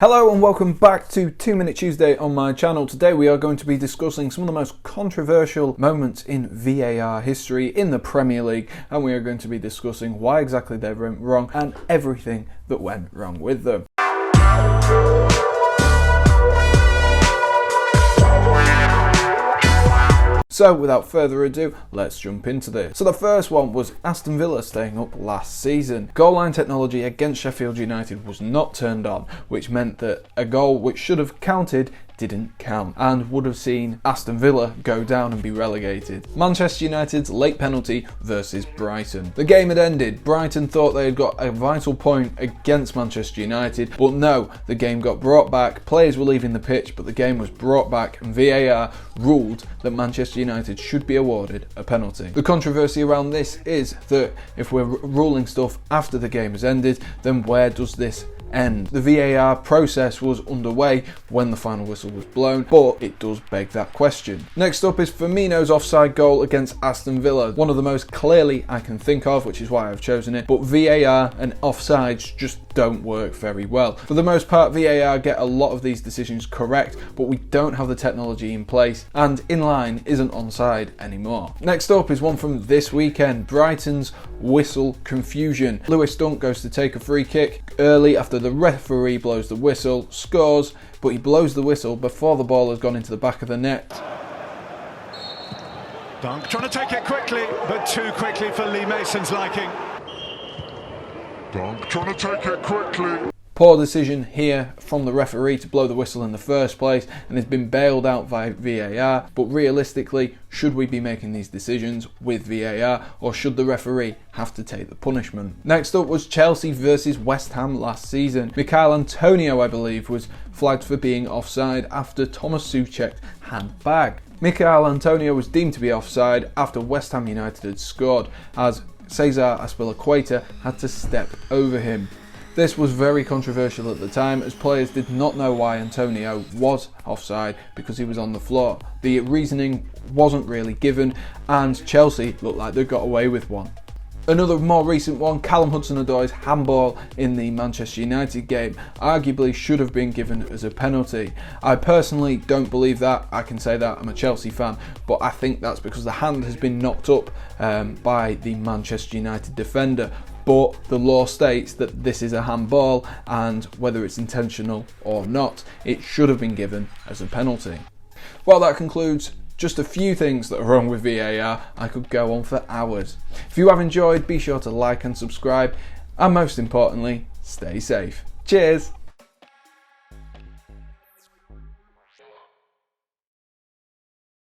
Hello and welcome back to 2 Minute Tuesday on my channel. Today we are going to be discussing some of the most controversial moments in VAR history in the Premier League, and we are going to be discussing why exactly they went wrong and everything that went wrong with them. So without further ado, let's jump into this. So the first one was Aston Villa staying up last season. Goal line technology against Sheffield United was not turned on, which meant that a goal which should have counted didn't count and would have seen Aston Villa go down and be relegated. Manchester United's late penalty versus Brighton. The game had ended. Brighton thought they had got a vital point against Manchester United, but no, the game got brought back. Players were leaving the pitch, but the game was brought back and VAR ruled that Manchester United should be awarded a penalty. The controversy around this is that if we're ruling stuff after the game has ended, then where does this end? The VAR process was underway when the final whistle was blown, but it does beg that question. Next up is Firmino's offside goal against Aston Villa. One of the most clearly I can think of, which is why I've chosen it, but VAR and offsides just don't work very well. For the most part, VAR get a lot of these decisions correct, but we don't have the technology in place, and in line isn't onside anymore. Next up is one from this weekend, Brighton's whistle confusion. Lewis Dunk goes to take a free kick early after the referee blows the whistle, scores, but he blows the whistle before the ball has gone into the back of the net. Dunk trying to take it quickly, but too quickly for Lee Mason's liking. Dunk trying to take it quickly. Poor decision here from the referee to blow the whistle in the first place, and has been bailed out by VAR, but realistically, should we be making these decisions with VAR, or should the referee have to take the punishment? Next up was Chelsea versus West Ham last season. Michail Antonio, I believe, was flagged for being offside after Thomas Souček had bagged. Michail Antonio was deemed to be offside after West Ham United had scored, as Cesar Azpilicueta had to step over him. This was very controversial at the time, as players did not know why Antonio was offside because he was on the floor. The reasoning wasn't really given, and Chelsea looked like they got away with one. Another more recent one, Callum Hudson-Odoi's handball in the Manchester United game arguably should have been given as a penalty. I personally don't believe that. I can say that, I'm a Chelsea fan, but I think that's because the hand has been knocked up by the Manchester United defender. But the law states that this is a handball, and whether it's intentional or not, it should have been given as a penalty. Well, that concludes just a few things that are wrong with VAR. I could go on for hours. If you have enjoyed, be sure to like and subscribe, and most importantly, stay safe. Cheers!